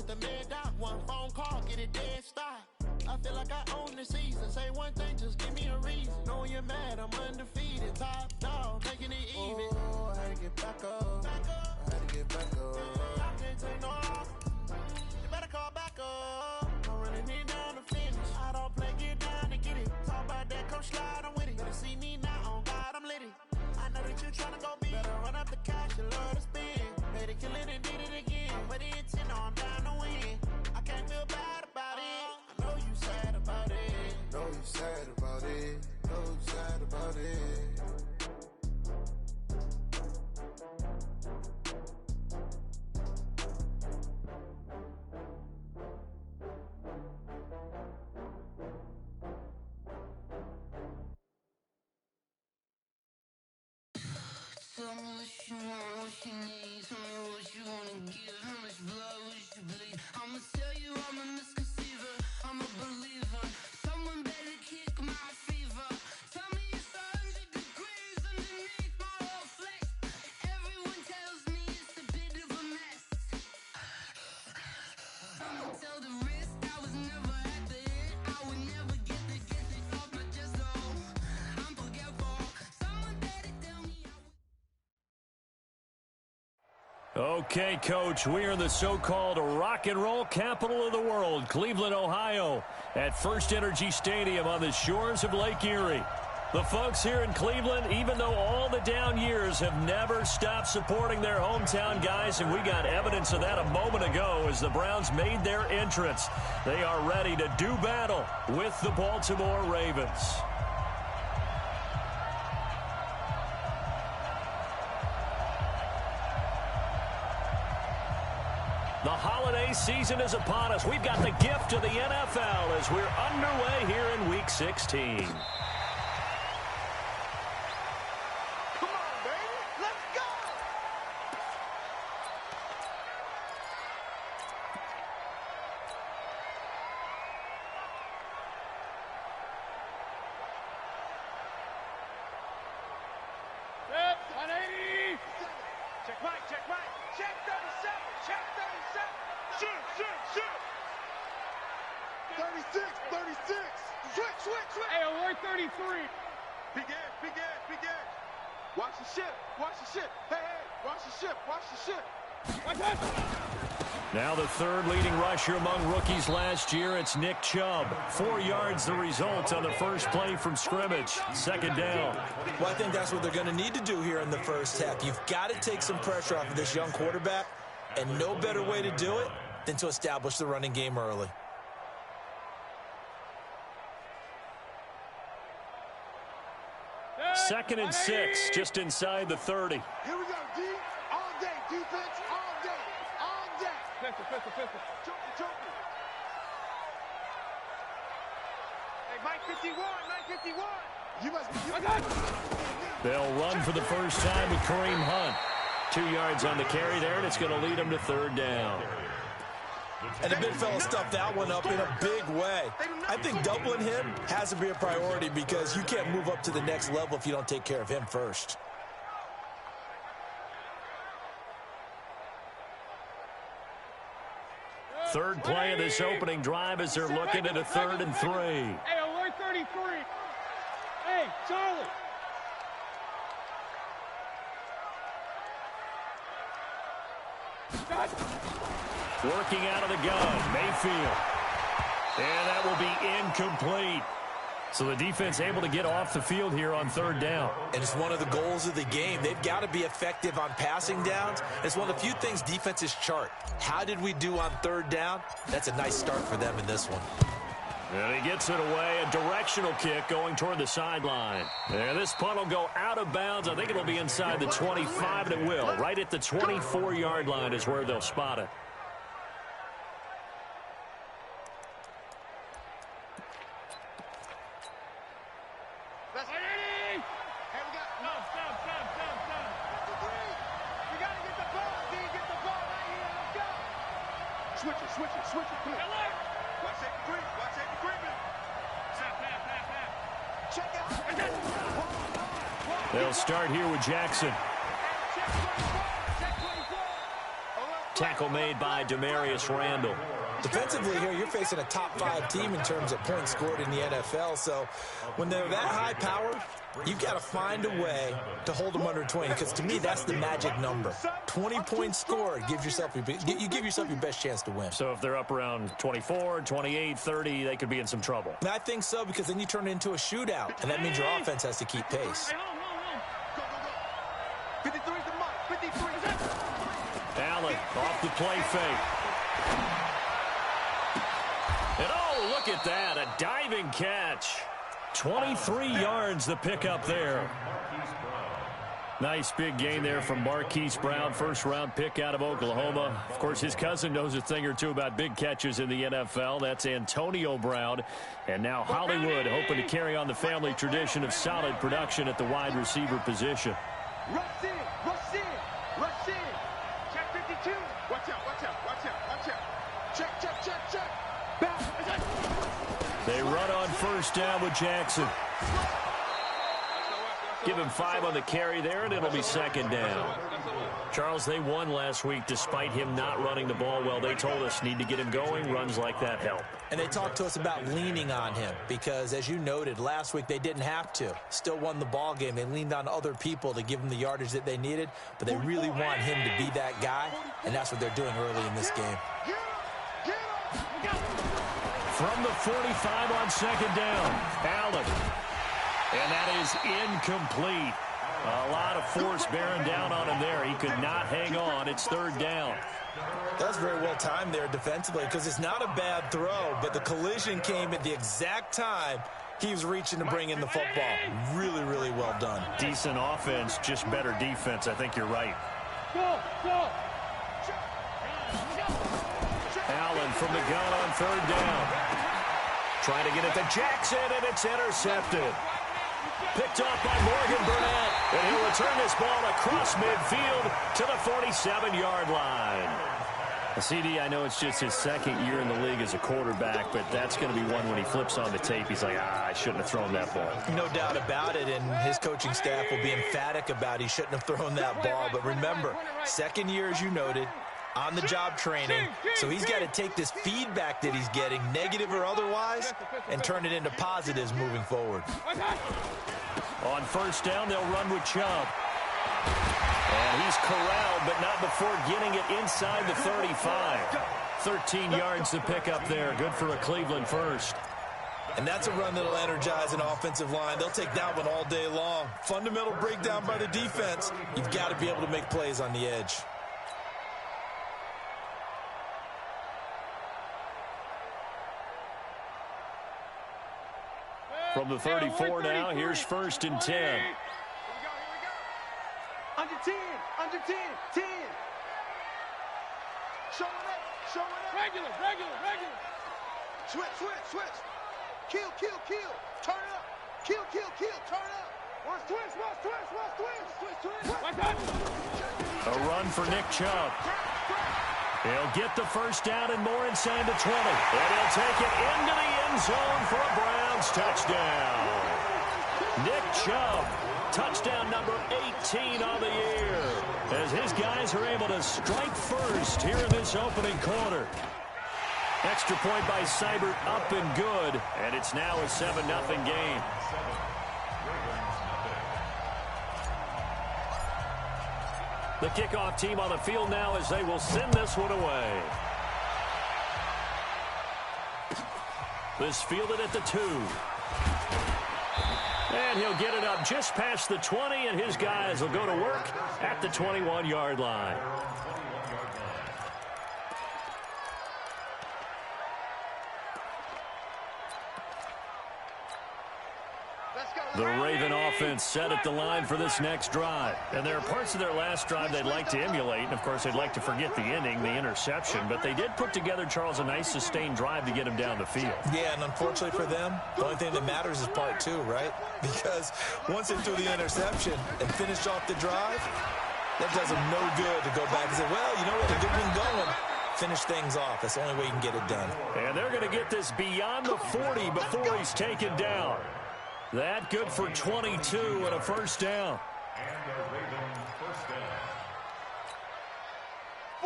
with the mad dot. One phone call, get it dead stop. I feel like I own the season. Say one thing, just give me a reason. Knowing you're mad, I'm undefeated. Top dog, making it even. Oh, I had to get back up. I had to get back up. I can't take no off. You better call back up. I'm running it down to finish. I don't play, get down to get it. Talk about that, come slide, I'm with it. Better see me now, on God, I'm litty. I know that you're trying to go big. Better run up the cash, you love to spend. Better kill it and did it again. But the intent, no, I'm down to win. I can't feel bad about it. I know you sad about it. Know you sad about it. Know you sad about it. Tell me what you want, what you need. Tell me what you wanna give. How much blood would you bleed? I'ma tell you I'm a misconceiver. I'm a believer. Someone better kick my fever. Tell me it's 100 degrees underneath my whole flesh. Everyone tells me it's a bit of a mess. I'ma tell the risk I was never at the end. I would never get it off my chest. Oh, I'm forgetful. Someone better tell me I would. Okay, Coach, we are in the so-called rock and roll capital of the world, Cleveland, Ohio, at First Energy Stadium on the shores of Lake Erie. The folks here in Cleveland, even though all the down years, have never stopped supporting their hometown guys, and we got evidence of that a moment ago as the Browns made their entrance. They are ready to do battle with the Baltimore Ravens. The holiday season is upon us. We've got the gift of the NFL as we're underway here in Week 16. Come on, baby. Let's go. Set, 180. Check right, check right. Check 37, check 37. Shoot, shoot, shoot. 36, 36. Switch, switch, switch. Hey, alert 33. Begin, begin, begin. Watch the ship, watch the ship. Hey, hey, watch the ship, watch the ship. Watch that. Now the third leading rusher among rookies last year, it's Nick Chubb. 4 yards the result on the first play from scrimmage. Second down. Well, I think that's what they're going to need to do here in the first half. You've got to take some pressure off of this young quarterback, and no better way to do it than to establish the running game early. Second and 6, just inside the 30. Here we go, D. All day, defense, all day, all day. Pistol, pistol, pistol. Choke, choke. Hey, Mike 51, Mike 51. You must be. They'll run for the first time with Kareem Hunt. 2 yards on the carry there, and it's going to lead them to third down. And the big fella stuffed that one up in a big way. I think doubling him has to be a priority because you can't move up to the next level if you don't take care of him first. Third play of this opening drive as they're looking at a 3rd and 3. Hey, alert 33. Hey, Charlie. Working out of the gun, Mayfield. And that will be incomplete. So the defense able to get off the field here on 3rd down. And it's one of the goals of the game. They've got to be effective on passing downs. It's one of the few things defenses chart. How did we do on 3rd down? That's a nice start for them in this one. And he gets it away, a directional kick going toward the sideline. And this punt will go out of bounds. I think it'll be inside the 25, and it will. Right at the 24-yard line is where they'll spot it. Switch it, clear. Watch that creep, watch that creeping. Check out. They'll start here with Jackson. Tackle made by Demarius Randall. Defensively here, you're facing a top-5 team in terms of points scored in the NFL. So when they're that high-powered, you've got to find a way to hold them under 20. Because to me, that's the magic number. 20 points scored, you give yourself your best chance to win. So if they're up around 24, 28, 30, they could be in some trouble. And I think so, because then you turn it into a shootout, and that means your offense has to keep pace. 53's the mark. 53. Allen off the play fake. And oh, look at that, a diving catch. 23 yards the pickup there. Nice big gain there from Marquise Brown, first-round pick out of Oklahoma. Of course, his cousin knows a thing or two about big catches in the NFL. That's Antonio Brown. And now Hollywood hoping to carry on the family tradition of solid production at the wide receiver position. Rush in, rush in, rush in. Check 52. Watch out, watch out, watch out, watch out. Check, check, check, check. Back. They run on first down with Jackson. Give him 5 on the carry there, and it'll be second down. Charles, they won last week despite him not running the ball well. They told us need to get him going. Runs like that help. And they talked to us about leaning on him because, as you noted, last week they didn't have to. Still won the ball game. They leaned on other people to give them the yardage that they needed, but they really want him to be that guy, and that's what they're doing early in this game. From the 45 on second down, Allen. And that is incomplete. A lot of force bearing down on him there. He could not hang on. It's third down. That's very well timed there defensively because it's not a bad throw, but the collision came at the exact time he was reaching to bring in the football. Really, really well done. Decent offense, just better defense. I think you're right. Allen from the gun on third down. Trying to get it to Jackson, and it's intercepted. Picked off by Morgan Burnett, and he'll return this ball across midfield to the 47-yard line. CD, I know it's just his second year in the league as a quarterback, but that's going to be one when he flips on the tape. He's like, I shouldn't have thrown that ball. No doubt about it, and his coaching staff will be emphatic about he shouldn't have thrown that ball. But remember, second year, as you noted, on-the-job training, so he's got to take this feedback that he's getting, negative or otherwise, and turn it into positives moving forward. On first down, they'll run with Chubb. And he's corralled, but not before getting it inside the 35. 13 yards to pick up there. Good for a Cleveland first. And that's a run that'll energize an offensive line. They'll take that one all day long. Fundamental breakdown by the defense. You've got to be able to make plays on the edge. From the 34 now, here's first and 10. Here we go. Under 10, under 10, 10. Showing up, regular. Switch. Kill, turn up. Kill, turn up. Twist. A run for Nick Chubb. He'll get the first down and more inside the 20. And he'll take it into the end zone for a Browns touchdown. Nick Chubb, touchdown number 18 on the year, as his guys are able to strike first here in this opening quarter. Extra point by Seibert up and good, and it's now a 7-0 game. The kickoff team on the field now as they will send this one away. This fielded at the 2. And he'll get it up just past the 20, and his guys will go to work at the 21-yard line. The Raven offense set at the line for this next drive. And there are parts of their last drive they'd like to emulate. And, of course, they'd like to forget the ending, the interception. But they did put together, Charles, a nice sustained drive to get him down the field. Yeah, and unfortunately for them, the only thing that matters is part 2, right? Because once they threw the interception and finished off the drive, that does them no good to go back and say, well, you know what, a good one going. Finish things off. That's the only way you can get it done. And they're going to get this beyond the 40 before he's taken down. That good for 22 and a first down. And a Raven first down.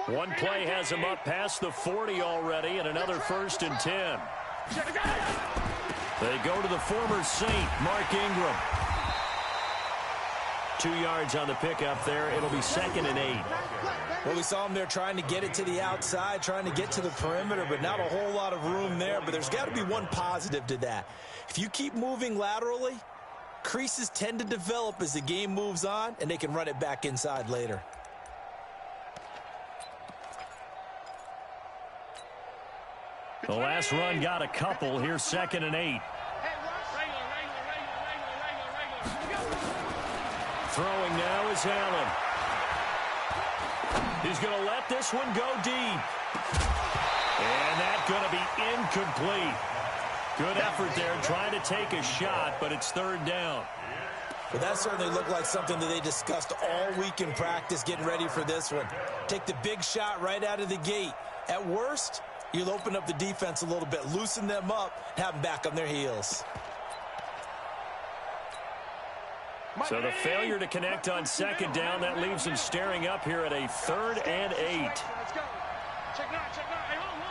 One play has him up past the 40 already, and another 1st and 10. They go to the former Saint, Mark Ingram. 2 yards on the pickup there. It'll be 2nd and 8. Well, we saw him there trying to get it to the outside, trying to get to the perimeter, but not a whole lot of room there. But there's got to be one positive to that. If you keep moving laterally, creases tend to develop as the game moves on, and they can run it back inside later. The last run got a couple. Here's 2nd and 8. Throwing now is Allen. He's going to let this one go deep. And that's going to be incomplete. Good effort there, trying to take a shot, but it's 3rd down. Well, that certainly looked like something that they discussed all week in practice, getting ready for this one. Take the big shot right out of the gate. At worst, you'll open up the defense a little bit, loosen them up, and have them back on their heels. So the failure to connect on 2nd down, that leaves him staring up here at a 3rd and 8. Let's go. Check it out, check it out. Hey, home.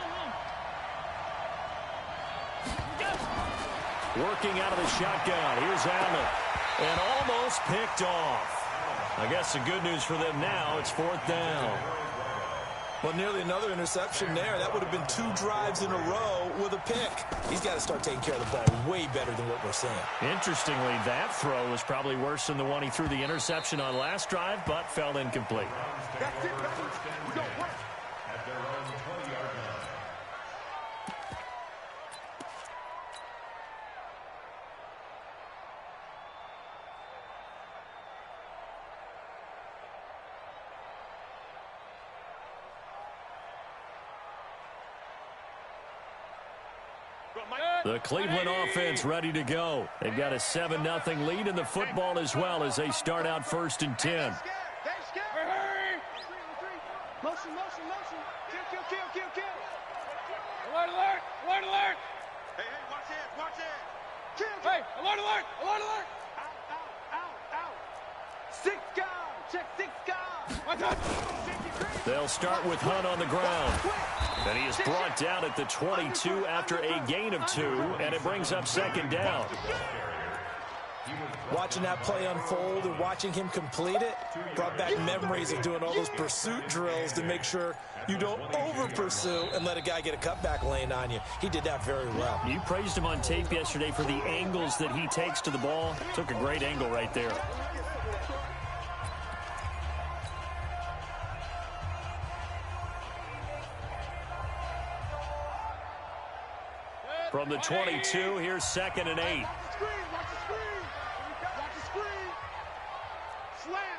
Working out of the shotgun. Here's Allen. And almost picked off. I guess the good news for them now, it's 4th down. Well, nearly another interception there. That would have been 2 drives in a row with a pick. He's got to start taking care of the ball way better than what we're seeing. Interestingly, that throw was probably worse than the one he threw the interception on last drive, but fell incomplete. That's it, baby. We go work. The Cleveland offense ready to go. They've got a 7-0 lead in the football as well as they start out 1st and 10. Hurry! Motion. Kill. Alert, alert! Hey, watch it! Kill! Hey, alert! Out! 6 guard! Check 6 guard! Watch out! They'll start with Hunt on the ground. And he is brought down at the 22 after a gain of 2, and it brings up 2nd down. Watching that play unfold and watching him complete it brought back memories of doing all those pursuit drills to make sure you don't over-pursue and let a guy get a cutback lane on you. He did that very well. You praised him on tape yesterday for the angles that he takes to the ball. Took a great angle right there. From the 22, here's 2nd and 8. Watch the screen! Slam!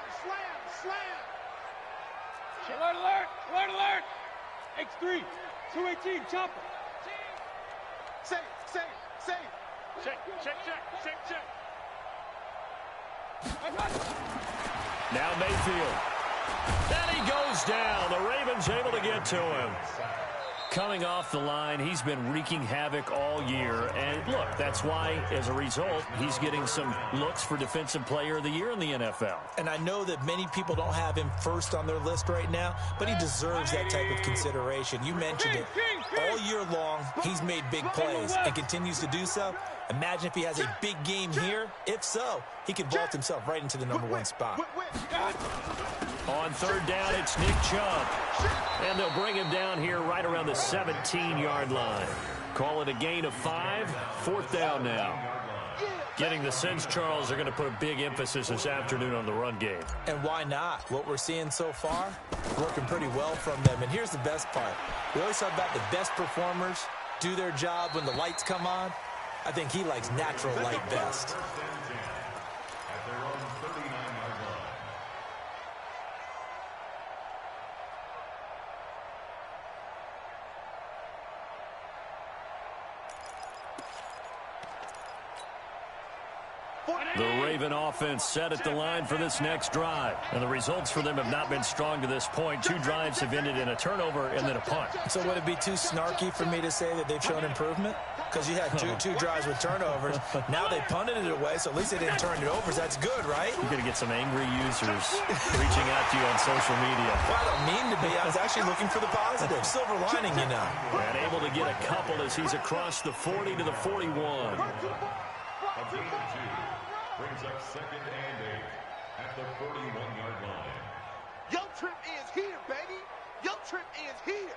Alert! X3, 218, chopper. Safe. Check. Now Mayfield. And he goes down. The Ravens able to get to him. Coming off the line, he's been wreaking havoc all year. And look, that's why, as a result, he's getting some looks for Defensive Player of the Year in the NFL. And I know that many people don't have him first on their list right now, but he deserves that type of consideration. You mentioned it. All year long, he's made big plays and continues to do so. Imagine if he has a big game here. If so, he could vault himself right into the #1 spot. On 3rd down, it's Nick Chubb. And they'll bring him down here right around the 17-yard line. Call it a gain of 5. 4th down now. Getting the sense, Charles, they're going to put a big emphasis this afternoon on the run game. And why not? What we're seeing so far, working pretty well from them. And here's the best part. We always talk about the best performers do their job when the lights come on. I think he likes natural light best. The Raven offense set at the line for this next drive. And the results for them have not been strong to this point. 2 drives have ended in a turnover and then a punt. So would it be too snarky for me to say that they've shown improvement? Because you had two drives with turnovers. Now they punted it away, so at least they didn't turn it over. So that's good, right? You're going to get some angry users reaching out to you on social media. Well, I don't mean to be. I was actually looking for the positive. Silver lining, you know. And able to get a couple as he's across the 40 to the 41. Brings up 2nd and 8 at the 31-yard line. Young Trip is here, baby. Young Trip is here.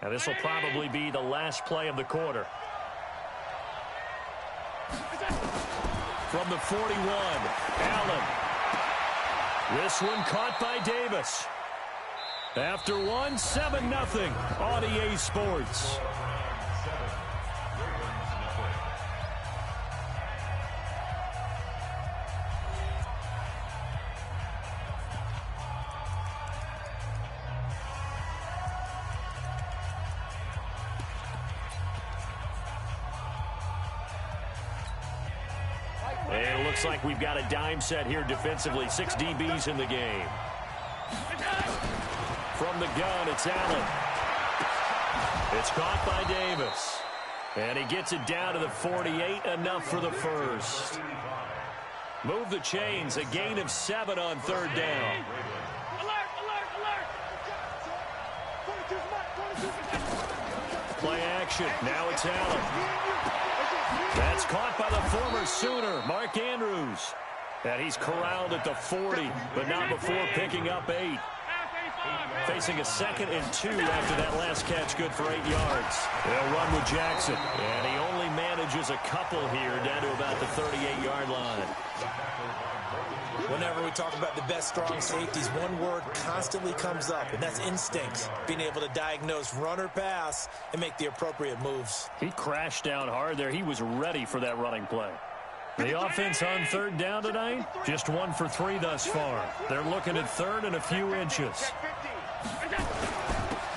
Now this will probably be the last play of the quarter. From the 41, Allen. This one caught by Davis. After one, 7-0 on EA Sports. And it looks like we've got a dime set here defensively. 6 DBs in the game. From the gun, it's Allen. It's caught by Davis. And he gets it down to the 48, enough for the first. Move the chains, a gain of 7 on 3rd down. Play action, now it's Allen. That's caught by the former Sooner, Mark Andrews. And he's corralled at the 40, but not before picking up 8. Facing a 2nd and 2 after that last catch, good for 8 yards. They'll run with Jackson. And he only manages a couple here down to about the 38-yard line. Whenever we talk about the best strong safeties, one word constantly comes up, and that's instinct. Being able to diagnose run or pass and make the appropriate moves. He crashed down hard there. He was ready for that running play. The offense on 3rd down tonight, just 1 for 3 thus far. They're looking at 3rd and a few inches.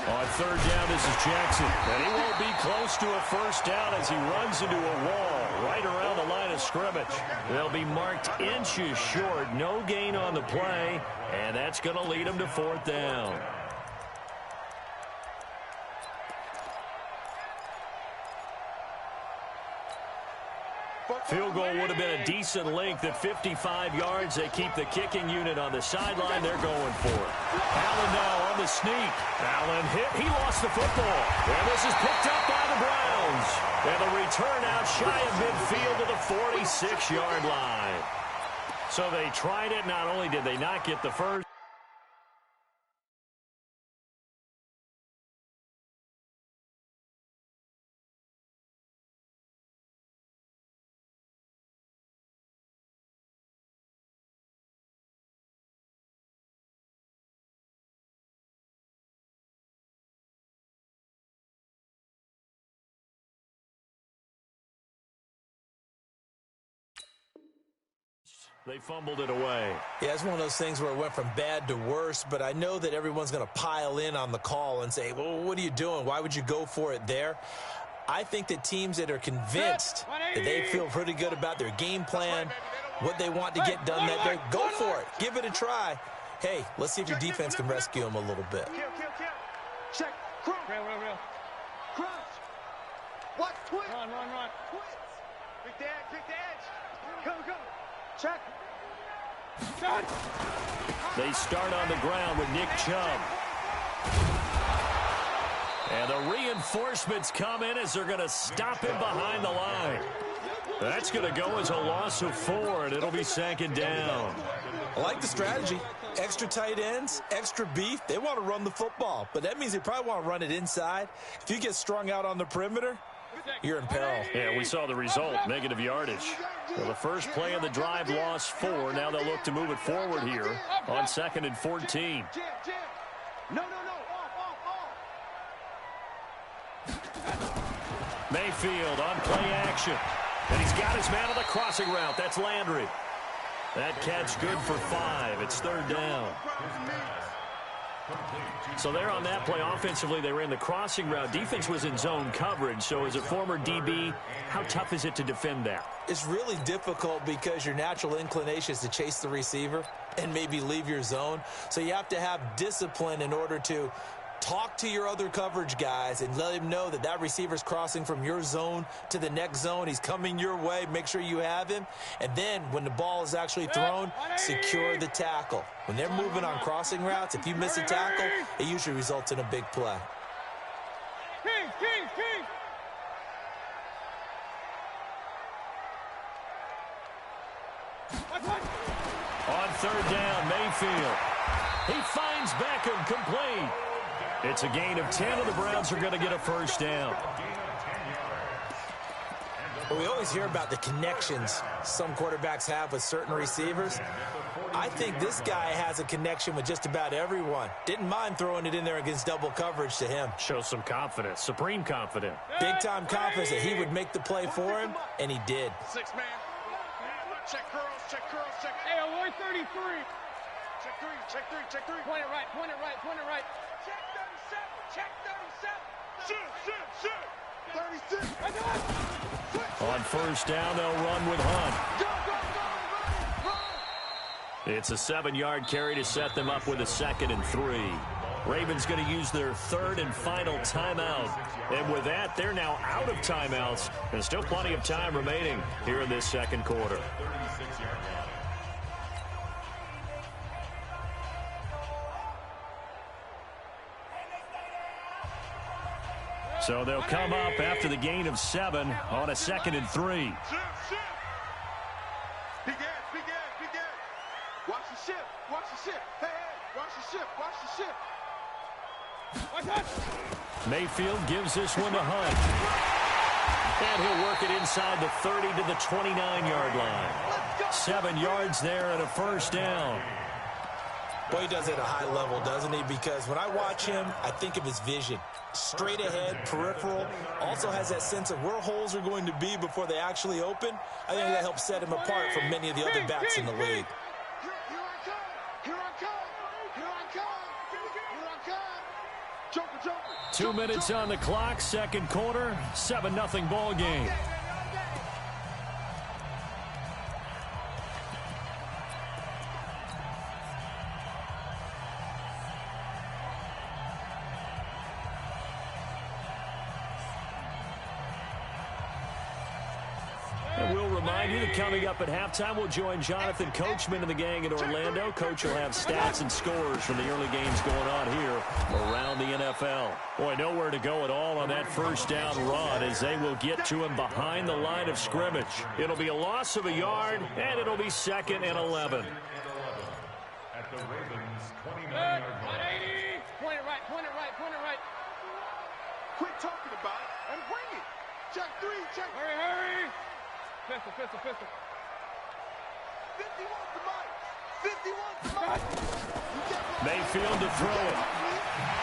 On 3rd down, this is Jackson. And he won't be close to a first down as he runs into a wall right around the line of scrimmage. They'll be marked inches short. No gain on the play, and that's going to lead him to 4th down. Field goal would have been a decent length at 55 yards. They keep the kicking unit on the sideline. They're going for it. Allen now on the sneak. Allen hit. He lost the football. And this is picked up by the Browns. And the return out shy of midfield to the 46-yard line. So they tried it. Not only did they not get the first. They fumbled it away. Yeah, it's one of those things where it went from bad to worse, but I know that everyone's going to pile in on the call and say, well, what are you doing? Why would you go for it there? I think that teams that are convinced that they feel pretty good about their game plan, what they want to get done that day, go for it. Give it a try. Hey, let's see if your defense can rescue them a little bit. Check. Crunch. Crunch. Watch twist. Run. Twist. Pick the edge. Go. Check. They start on the ground with Nick Chubb. And the reinforcements come in as they're going to stop him behind the line. That's going to go as a loss of 4, and it'll be 2nd down. I like the strategy. Extra tight ends, extra beef. They want to run the football, but that means they probably want to run it inside. If you get strung out on the perimeter, you're in peril. Yeah, we saw the result, negative yardage. Well, the first play of the drive lost 4. Now they'll look to move it forward here on 2nd and 14. No. Mayfield on play action. And he's got his man on the crossing route. That's Landry. That catch good for 5. It's third down. So there on that play, offensively, they ran the crossing route. Defense was in zone coverage. So as a former DB, how tough is it to defend that? It's really difficult because your natural inclination is to chase the receiver and maybe leave your zone. So you have to have discipline in order to talk to your other coverage guys and let him know that that receiver's crossing from your zone to the next zone. He's coming your way. Make sure you have him. And then when the ball is actually thrown, secure the tackle. When they're moving on crossing routes, if you miss a tackle, it usually results in a big play. On third down, Mayfield. He finds Beckham, complete. It's a gain of 10, and the Browns are going to get a first down. Well, we always hear about the connections some quarterbacks have with certain receivers. I think this guy has a connection with just about everyone. Didn't mind throwing it in there against double coverage to him. Shows some confidence, supreme confidence. Big-time confidence that he would make the play for him, and he did. 6-man. Check curls, check curls, check. Hey, alert 33. Check 3, check 3, check 3. Point it right, point it right, point it right. Check 37, check 37. Shoot. 36. On first down, they'll run with Hunt. Go, run. It's a 7-yard carry to set them up with a 2nd and 3. Ravens going to use their third and final timeout. And with that, they're now out of timeouts. And still plenty of time remaining here in this second quarter. So they'll come up after the gain of 7 on a 2nd and 3. Shift. Big ass. Watch the shift. Hey, watch the shift. Mayfield gives this one to Hunt. And he'll work it inside the 30 to the 29-yard line. 7 yards there and a first down. Boy, he does it at a high level, doesn't he? Because when I watch him, I think of his vision. Straight ahead, peripheral. Also has that sense of where holes are going to be before they actually open. I think that helps set him apart from many of the other backs in the league. Here I come. Joker. 2 minutes on the clock, second quarter, 7-0 ball game. Coming up at halftime, we'll join Jonathan Coachman and the gang in Orlando. Coach will have stats and scores from the early games going on here around the NFL. Boy, nowhere to go at all on that first down run as they will get to him behind the line of scrimmage. It'll be a loss of a yard, and it'll be 2nd and 11. At the Ravens' 29-yard line. Point it right. Quit talking about it and bring it. Check 3, check. Hurry. Pistol. 51 to Mike. Mayfield to throw it.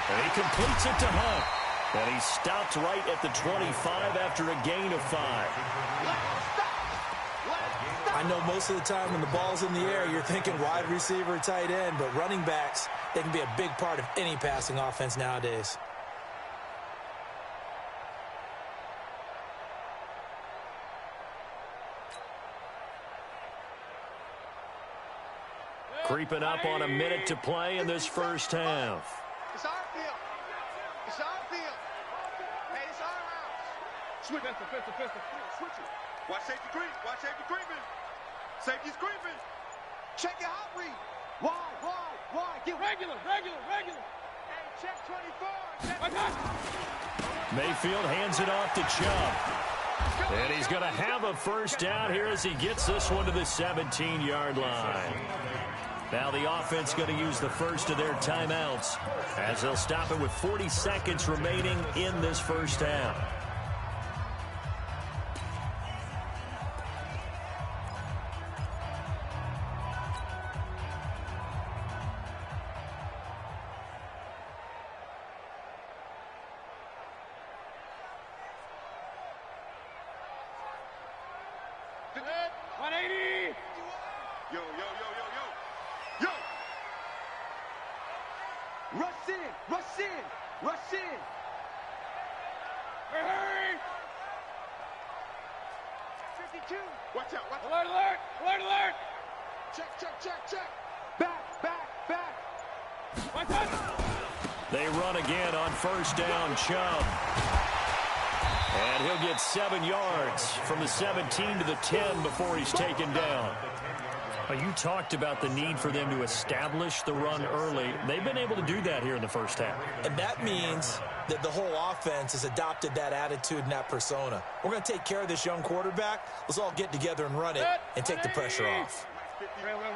And he completes it to Hunt. And he's stopped right at the 25 after a gain of 5. I know most of the time when the ball's in the air, you're thinking wide receiver, tight end, but running backs, they can be a big part of any passing offense nowadays. Creeping up on a minute to play in this first half. It's our field. Hey, it's our house. Switch. Pistol. Switch it. Watch safety creeping. Safety's creeping. Check your hot read. Why? Get Regular. Hey, check 24. Mayfield hands it off to Chubb. And he's going to have a first down here as he gets this one to the 17-yard line. Now the offense going to use the first of their timeouts as they'll stop it with 40 seconds remaining in this first half. Yo, yo, yo, yo, yo. Yo. Rush in, rush in, rush in. Hurry! 52. Watch out, watch out. Alert, alert! Alert, alert! Check, check, check, check. Back, back, back. Watch out! They run again on first down, Chubb. And he'll get 7 yards from the 17 to the 10 before he's taken down. You talked about the need for them to establish the run early. They've been able to do that here in the first half. And that means that the whole offense has adopted that attitude and that persona. We're going to take care of this young quarterback. Let's all get together and run it and take the pressure off. Real. Watch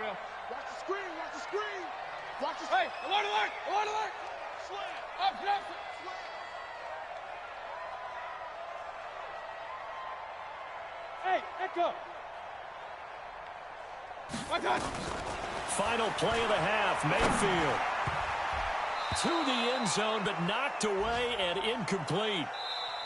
the screen, watch the screen. Watch the Hey, alert, alert! Alert, alert! Up, up! Hey, echo! Watch out! Final play of the half, Mayfield. To the end zone, but knocked away and incomplete.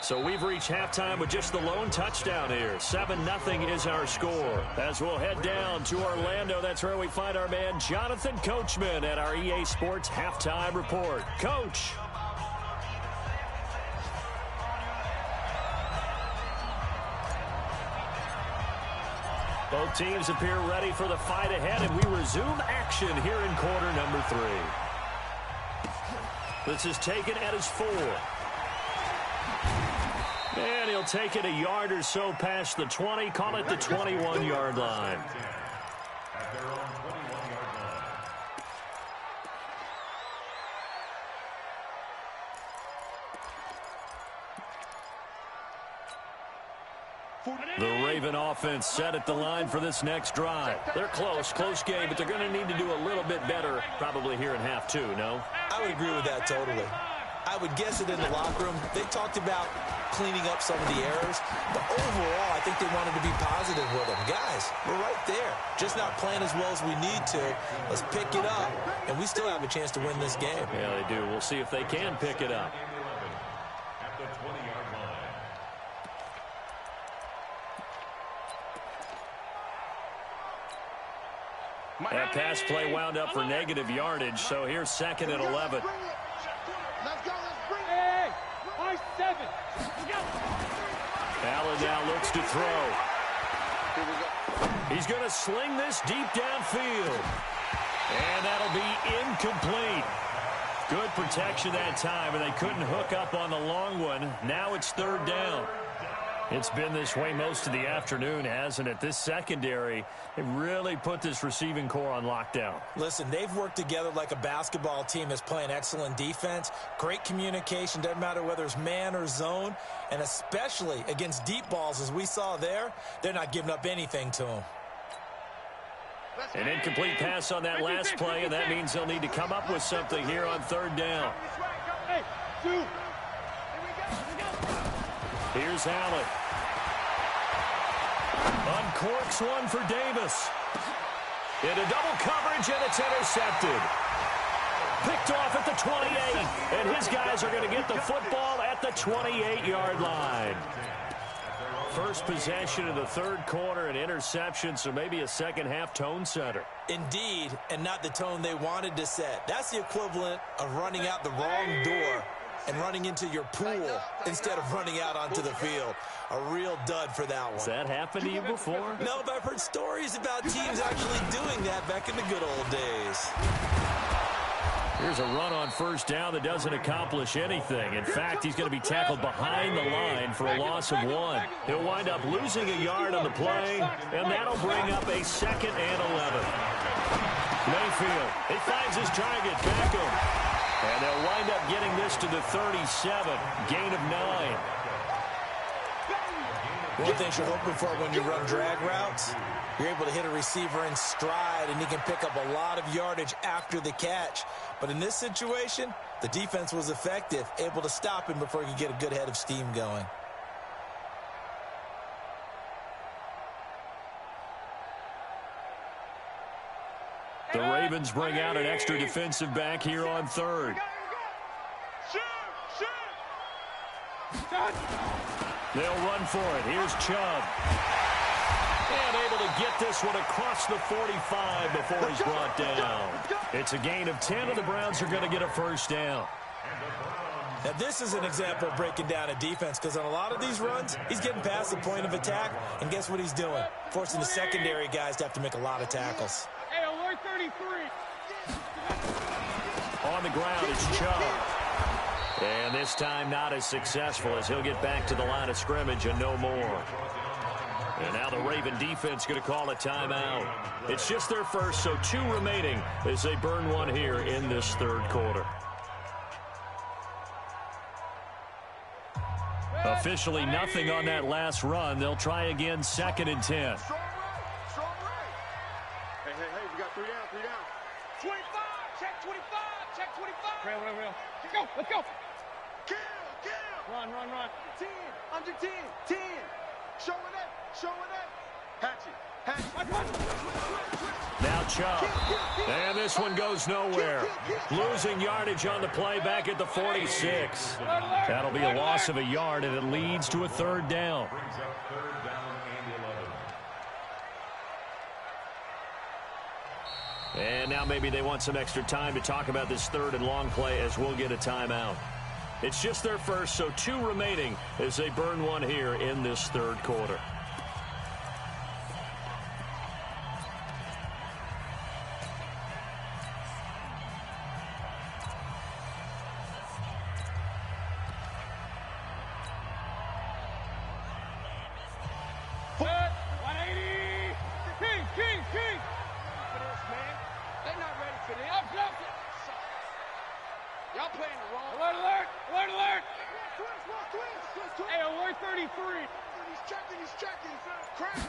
So we've reached halftime with just the lone touchdown here. 7-0 is our score. As we'll head down to Orlando, that's where we find our man Jonathan Coachman at our EA Sports Halftime Report. Coach. Both teams appear ready for the fight ahead, and we resume action here in quarter number 3. This is taken at his 4. And he'll take it a yard or so past the 20, call it the 21-yard line. At their own 21-yard line. The Raven offense set at the line for this next drive. They're close game, but they're going to need to do a little bit better probably here in half 2, no? I would agree with that totally. I would guess it in the locker room. They talked about cleaning up some of the errors, but overall, I think they wanted to be positive with them. Guys, we're right there. Just not playing as well as we need to. Let's pick it up, and we still have a chance to win this game. Yeah, they do. We'll see if they can pick it up. At the 20-yard line. That pass play wound up for negative yardage, so here's 2nd and 11. Let's go, let's bring it. Hey, I-7. Let's go. Allen now looks to throw. Here we go. He's going to sling this deep downfield. And that'll be incomplete. Good protection that time, and they couldn't hook up on the long one. Now it's 3rd down. It's been this way most of the afternoon, hasn't it? This secondary, they really put this receiving core on lockdown. Listen, they've worked together like a basketball team that's playing excellent defense. Great communication, doesn't matter whether it's man or zone. And especially against deep balls, as we saw there, they're not giving up anything to them. An incomplete pass on that last play, and that means they'll need to come up with something here on 3rd down. Hey, 2. Here's Allen. Uncorks one for Davis. Into double coverage, and it's intercepted. Picked off at the 28, and his guys are going to get the football at the 28-yard line. First possession of the 3rd quarter, an interception, so maybe a second-half tone setter. Indeed, and not the tone they wanted to set. That's the equivalent of running out the wrong door and running into your pool instead of running out onto the field. A real dud for that one. Has that happened to you before? No, but I've heard stories about teams actually doing that back in the good old days. Here's a run on first down that doesn't accomplish anything. In fact, he's going to be tackled behind the line for a loss of 1. He'll wind up losing a yard on the play, and that'll bring up a 2nd and 11. Mayfield, he finds his target, Beckham. And they'll wind up getting this to the 37, gain of 9. One thing you're hoping for when you run drag routes, you're able to hit a receiver in stride, and he can pick up a lot of yardage after the catch. But in this situation, the defense was effective, able to stop him before he could get a good head of steam going. The Ravens bring out an extra defensive back here on 3rd. They'll run for it. Here's Chubb. And able to get this one across the 45 before he's brought down. It's a gain of 10, and the Browns are going to get a first down. Now, this is an example of breaking down a defense, because on a lot of these runs, he's getting past the point of attack, and guess what he's doing? Forcing the secondary guys to have to make a lot of tackles. Hey, alert 33. On the ground, it's Chubb. And this time not as successful, as he'll get back to the line of scrimmage and no more. And now the Raven defense going to call a timeout. It's just their first, so 2 remaining as they burn one here in this third quarter. Officially nothing on that last run. They'll try again, 2nd and 10. Strong right. Hey, we got 3 down. 25, check 25, check 25. Real. Let's go. Kill. Run. 10, under 10. Showing up. Hatchet. Now Chubb. And this one goes nowhere. Losing yardage on the play back at the 46. That'll be a loss of a yard, and it leads to a 3rd down. Brings up 3rd down and 11. And now maybe they want some extra time to talk about this 3rd and long play, as we'll get a timeout. It's just their first, so 2 remaining as they burn one here in this third quarter. Y'all playing the wrong. Alert. Hey, alert 33. He's checking. Crash.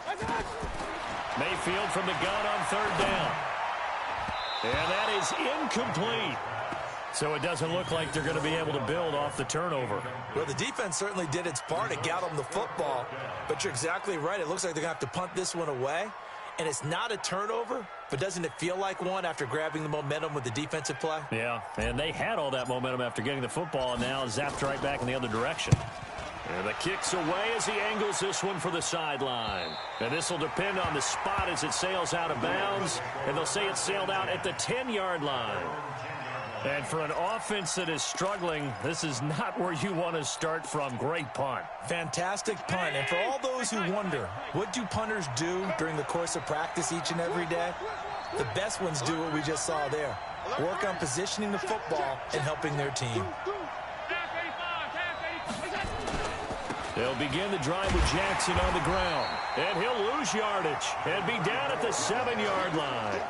Mayfield from the gun on 3rd down. And that is incomplete. So it doesn't look like they're going to be able to build off the turnover. Well, the defense certainly did its part. It got them the football. But you're exactly right. It looks like they're going to have to punt this one away. And it's not a turnover, but doesn't it feel like one after grabbing the momentum with the defensive play? Yeah, and they had all that momentum after getting the football, and now zapped right back in the other direction. And the kick's away as he angles this one for the sideline. And this will depend on the spot as it sails out of bounds. And they'll say it sailed out at the 10-yard line. And for an offense that is struggling, this is not where you want to start from. Great punt. Fantastic punt. And for all those who wonder, what do punters do during the course of practice each and every day? The best ones do what we just saw there. Work on positioning the football and helping their team. They'll begin the drive with Jackson on the ground. And he'll lose yardage and be down at the 7-yard line.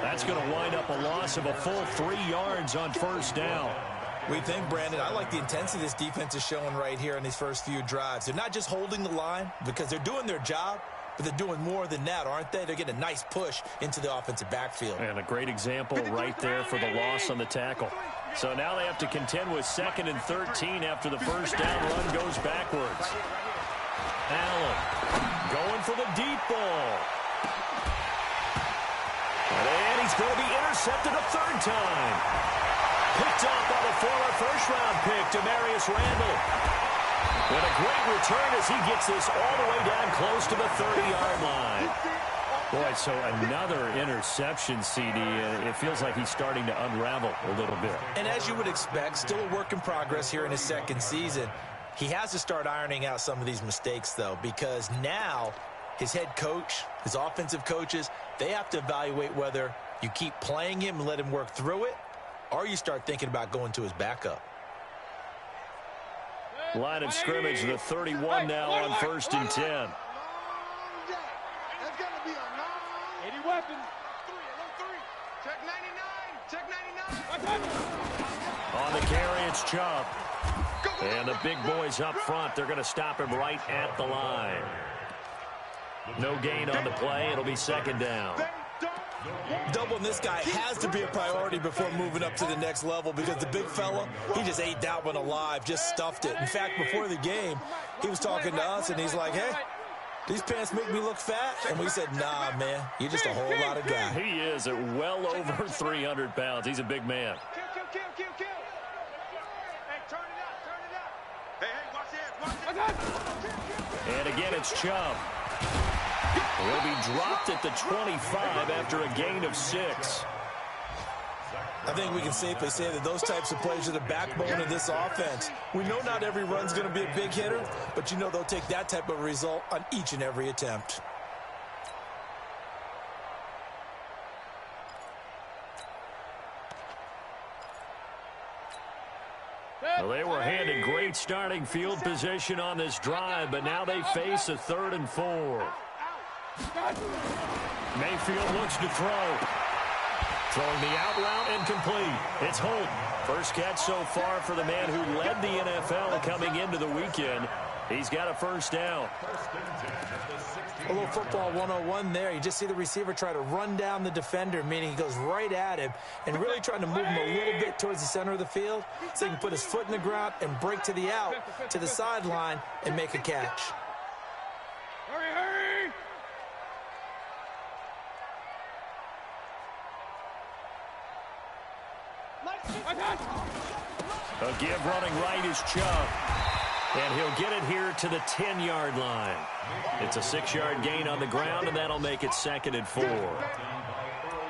That's going to wind up a loss of a full 3 yards on 1st down. We think, Brandon, I like the intensity this defense is showing right here in these first few drives. They're not just holding the line because they're doing their job, but they're doing more than that, aren't they? They're getting a nice push into the offensive backfield. And a great example right there for the loss on the tackle. So now they have to contend with 2nd and 13 after the 1st down run goes backwards. Allen going for the deep ball. And he's going to be intercepted a 3rd time. Picked up by the former 1st-round pick, Demarius Randall. And a great return as he gets this all the way down close to the 30-yard line. Boy, so another interception, CD. It feels like he's starting to unravel a little bit. And as you would expect, still a work in progress here in his 2nd season. He has to start ironing out some of these mistakes, though, because now his head coach, his offensive coaches, they have to evaluate whether you keep playing him and let him work through it, or you start thinking about going to his backup. Line of scrimmage, the 31 now on 1st and 10. That's got to be a 9. 80 weapons. 3. Check 99. On the carry, it's Chubb. And the big boys up front, they're going to stop him right at the line. No gain on the play. It'll be 2nd down. Doubling this guy has to be a priority before moving up to the next level, because the big fella, he just ate that one alive, just stuffed it. In fact, before the game, he was talking to us, and he's like, hey, these pants make me look fat. And we said, nah, man, you're just a whole lot of guy. He is at well over 300 pounds. He's a big man. Kill. Hey, turn it up. Hey, watch it. And again, it's Chubb. He'll be dropped at the 25 after a gain of 6. I think we can safely say that those types of plays are the backbone of this offense. We know not every run's going to be a big hitter, but you know they'll take that type of result on each and every attempt. Well, they were handed great starting field position on this drive, but now they face a 3rd and 4. Mayfield looks to throw. Throwing the out route and complete. It's Holt. First catch so far for the man who led the NFL coming into the weekend. He's got a first down. A little football 101 there. You just see the receiver try to run down the defender, meaning he goes right at him and really trying to move him a little bit towards the center of the field so he can put his foot in the ground and break to the out, to the sideline, and make a catch. Hurry, hurry! A give running right is Chubb. And he'll get it here to the 10-yard line. It's a 6-yard gain on the ground, and that'll make it 2nd and 4.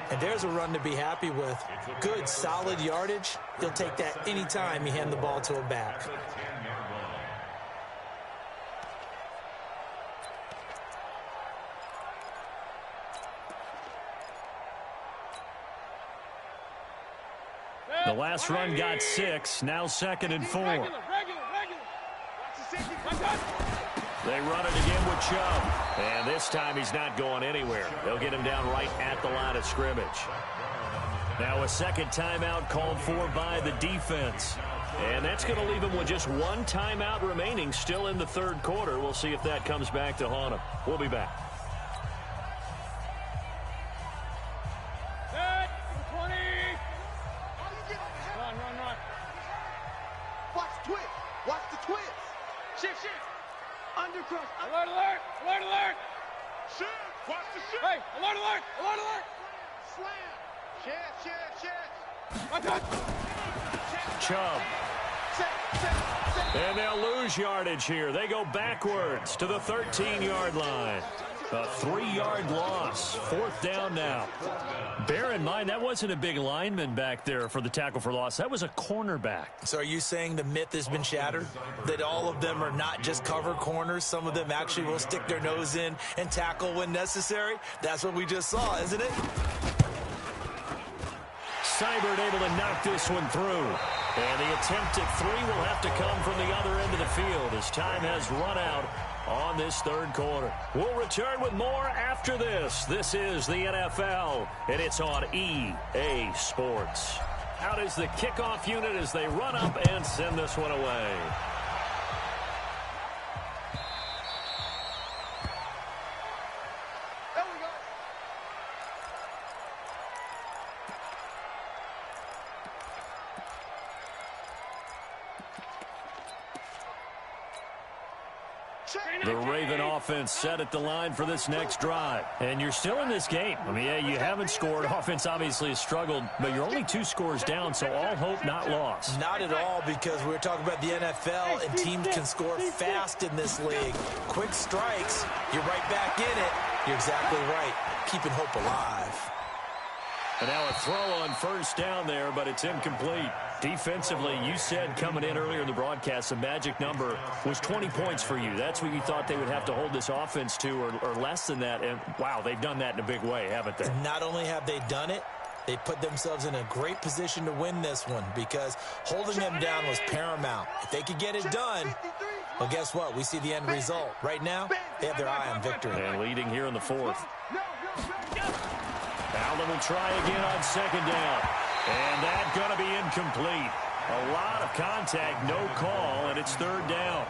And there's a run to be happy with. Good, solid yardage. He'll take that anytime you hand the ball to a back. The last run got 6, now 2nd and 4. They run it again with Chubb. And this time he's not going anywhere. They'll get him down right at the line of scrimmage. Now a second timeout called for by the defense. And that's going to leave him with just one timeout remaining still in the 3rd quarter. We'll see if that comes back to haunt him. We'll be back. Alert, alert! Alert, alert! Shift! Watch the shift! Hey, alert, alert! Alert, alert! Slam! Shift! Chubb. And they'll lose yardage here. They go backwards to the 13-yard line. A 3-yard loss. 4th down now. Bear in mind, that wasn't a big lineman back there for the tackle for loss. That was a cornerback. So are you saying the myth has been shattered? That all of them are not just cover corners? Some of them actually will stick their nose in and tackle when necessary? That's what we just saw, isn't it? Seibert able to knock this one through. And the attempt at 3 will have to come from the other end of the field as time has run out on this 3rd quarter. We'll return with more after this. This is the NFL, and it's on EA Sports. Out is the kickoff unit as they run up and send this one away. The Raven offense set at the line for this next drive. And you're still in this game. I mean, yeah, you haven't scored. Offense obviously has struggled, but you're only 2 scores down, so all hope not lost. Not at all, because we're talking about the NFL, and teams can score fast in this league. Quick strikes, you're right back in it. You're exactly right. Keeping hope alive. And now a throw on 1st down there, but it's incomplete. Defensively, you said coming in earlier in the broadcast, the magic number was 20 points for you. That's what you thought they would have to hold this offense to, or less than that. And, wow, they've done that in a big way, haven't they? Not only have they done it, they put themselves in a great position to win this one because holding them down was paramount. If they could get it done, well, guess what? We see the end result. Right now, they have their eye on victory. And leading here in the 4th. Allen will try again on 2nd down. And that's going to be incomplete. A lot of contact, no call, and it's 3rd down.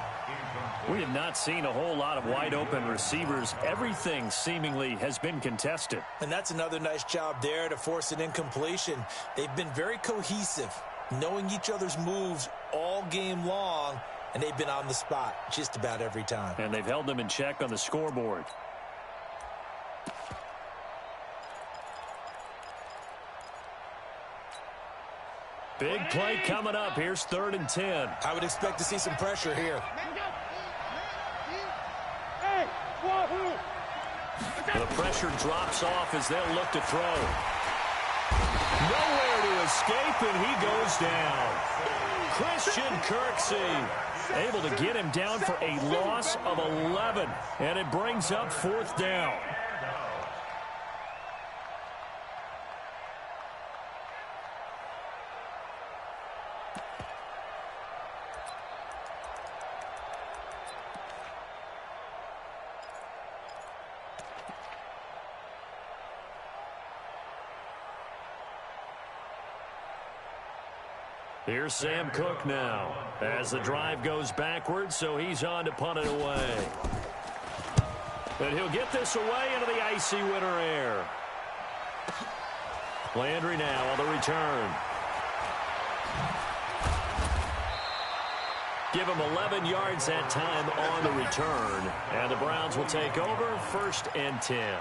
We have not seen a whole lot of wide-open receivers. Everything seemingly has been contested. And that's another nice job there to force an incompletion. They've been very cohesive, knowing each other's moves all game long, and they've been on the spot just about every time. And they've held them in check on the scoreboard. Big play coming up. Here's 3rd and 10. I would expect to see some pressure here. The pressure drops off as they'll look to throw. Nowhere to escape, and he goes down. Christian Kirksey able to get him down for a loss of 11, and it brings up 4th down. Here's Sam Cook now as the drive goes backwards, so he's on to punt it away. And he'll get this away into the icy winter air. Landry now on the return. Give him 11 yards that time on the return. And the Browns will take over 1st and 10.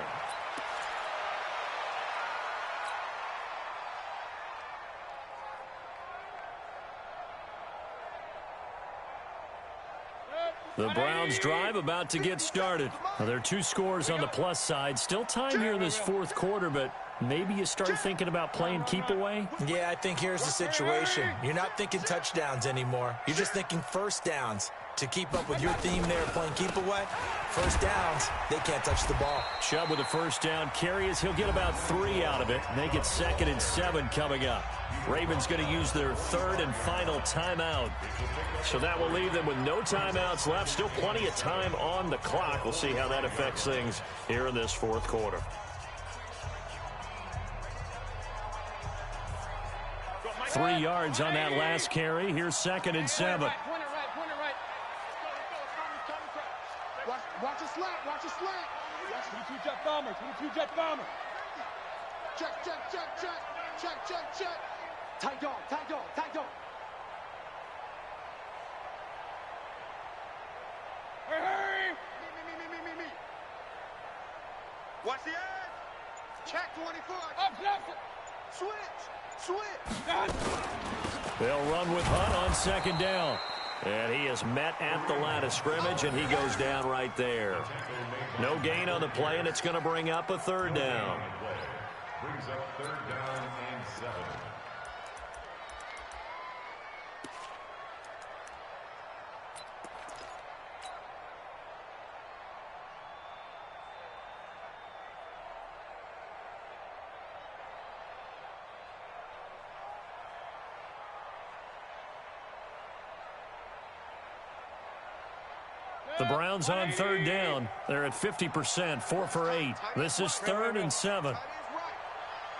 The Browns drive about to get started. Now, there are 2 scores on the plus side. Still time here in this 4th quarter, but maybe you start thinking about playing keep away? Yeah, I think here's the situation. You're not thinking touchdowns anymore. You're just thinking first downs. To keep up with your theme there, playing keep away, first downs, they can't touch the ball. Chubb with a first down carry as he'll get about 3 out of it. Make it 2nd and 7 coming up. Ravens going to use their 3rd and final timeout. So that will leave them with no timeouts left. Still plenty of time on the clock. We'll see how that affects things here in this 4th quarter. Three yards on that last carry. Here's 2nd and 7. Watch a slant. Watch a slant. 22 jet bomber. 22 jet bomber. Check. Tight dog. Hey. Me. Watch the edge. Check 24. Up. Switch. They'll run with Hunt on 2nd down. And he is met at the line of scrimmage, and he goes down right there. No gain on the play, and it's going to bring up a 3rd down. Brings up 3rd down and 7. The Browns on 3rd down. They're at 50%, 4 for 8. This is 3rd and 7.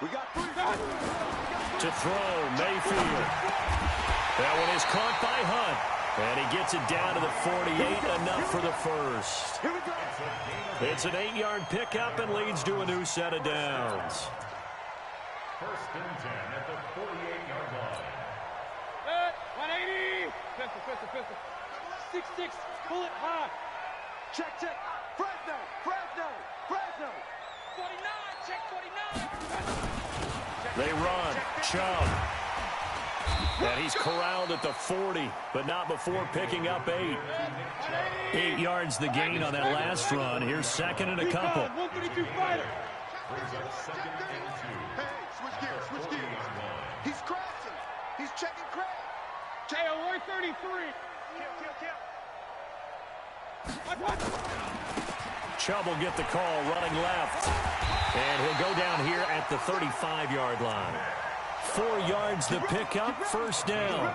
We got 3. To throw, Mayfield. That one is caught by Hunt. And he gets it down to the 48, enough for the first. Here we go. It's an 8-yard pickup and leads to a new set of downs. 1st and 10 at the 48-yard line. 180. Pistol. 6-6. Pull it high. Check. Fresno. 49. Check 49. They run. Chubb. And he's corralled at the 40, but not before picking up 8. 8 yards the gain on that last run. Here's 2nd and a couple. 132 fighter. Brings up 2nd and 2. Hey, switch gears. He's crashing. He's checking crash. Hey, alert 33. Kill. Chubb will get the call running left. And he'll go down here at the 35-yard line. 4 yards the pickup, 1st down.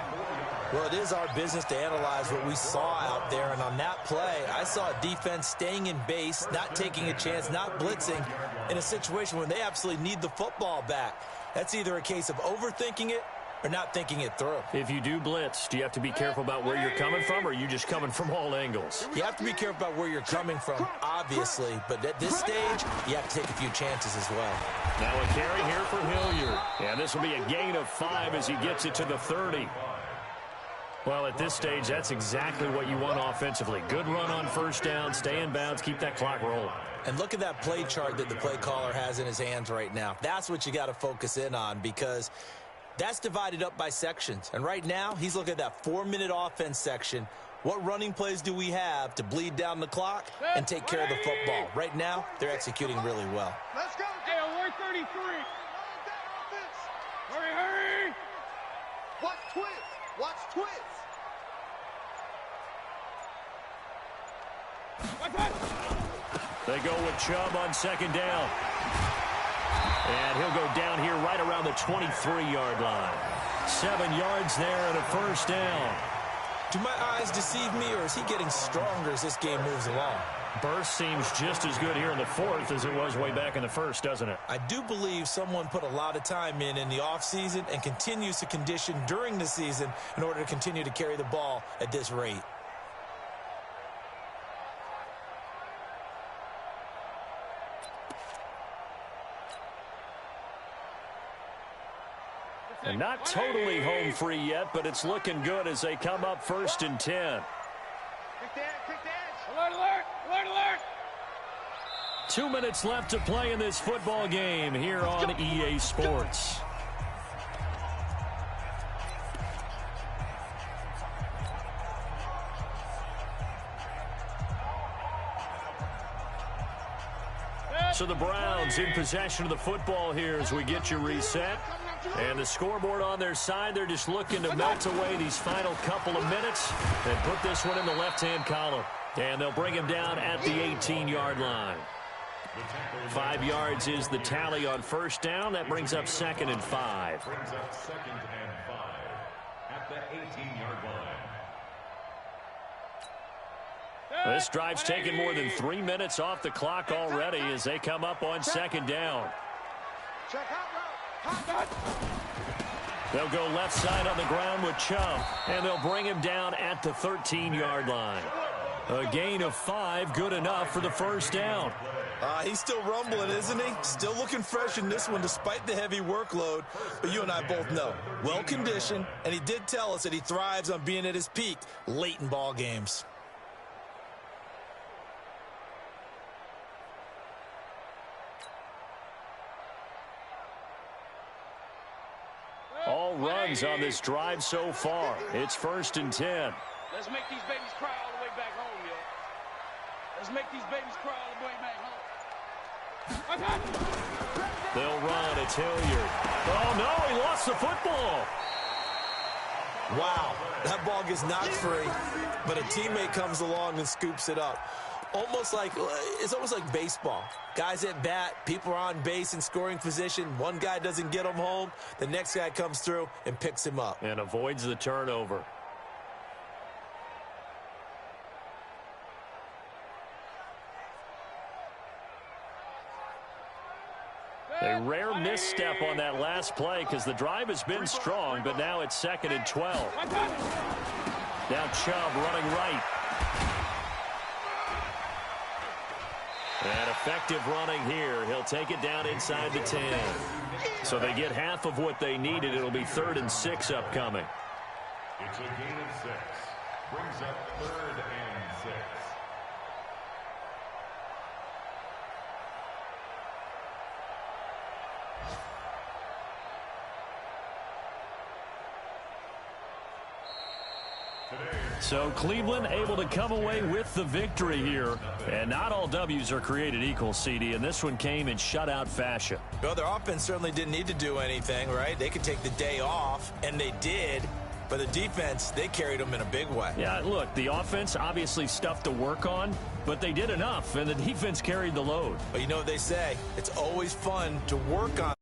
Well, it is our business to analyze what we saw out there. And on that play, I saw a defense staying in base, not taking a chance, not blitzing, in a situation where they absolutely need the football back. That's either a case of overthinking it or not thinking it through. If you do blitz, do you have to be careful about where you're coming from, or are you just coming from all angles? You have to be careful about where you're coming from, obviously. But at this stage, you have to take a few chances as well. Now a carry here for Hilliard. And this will be a gain of 5 as he gets it to the 30. Well, at this stage, that's exactly what you want offensively. Good run on 1st down, stay in bounds, keep that clock rolling. And look at that play chart that the play caller has in his hands right now. That's what you got to focus in on, because that's divided up by sections. And right now, he's looking at that 4-minute offense section What running plays do we have to bleed down the clock and take care of the football? Right now, they're executing really well. Let's go. Hey, on 133. Hurry, hurry. Watch twist. Watch twist. They go with Chubb on second down. And he'll go down here right around the 23-yard line. 7 yards there and a first down. Do my eyes deceive me, or is he getting stronger as this game moves along? Burst seems just as good here in the fourth as it was way back in the first, doesn't it? I do believe someone put a lot of time in the offseason and continues to condition during the season in order to continue to carry the ball at this rate. And not totally home free yet, but it's looking good as they come up 1st and 10. Quick the edge, quick the edge. Alert, alert, alert, alert. 2 minutes left to play in this football game here on EA Sports. So the Browns in possession of the football here as we get you reset. And the scoreboard on their side, they're just looking to melt away these final couple of minutes and put this one in the left-hand column. And they'll bring him down at the 18-yard line. 5 yards is the tally on first down. That brings up 2nd and 5. Brings up 2nd and 5 at the 18-yard line. This drive's taken more than 3 minutes off the clock already as they come up on second down. Check out route. They'll go left side on the ground with Chubb, and they'll bring him down at the 13-yard line. A gain of 5, good enough for the first down. He's still rumbling, isn't he? Still looking fresh in this one despite the heavy workload. But you and I both know, well-conditioned, and he did tell us that he thrives on being at his peak late in ball games. All runs on this drive so far. It's 1st and 10. Let's make these babies cry all the way back home, yo. Let's make these babies cry all the way back home. They'll run. It's Hilliard. Oh, no, he lost the football. Wow, that ball gets knocked free, but a teammate comes along and scoops it up. It's almost like baseball. Guys at bat, people are on base in scoring position. One guy doesn't get him home. The next guy comes through and picks him up. And avoids the turnover. A rare misstep on that last play because the drive has been strong, but now it's 2nd and 12. Now Chubb running right. And effective running here. He'll take it down inside the 10. So they get half of what they needed. It'll be 3rd and 6 upcoming. It's a gain of 6. Brings up 3rd and 6. So Cleveland able to come away with the victory here. And not all W's are created equal, CD, and this one came in shutout fashion. Well, their offense certainly didn't need to do anything, right? They could take the day off, and they did. But the defense, they carried them in a big way. Yeah, look, the offense obviously stuff to work on, but they did enough, and the defense carried the load. But you know what they say? It's always fun to work on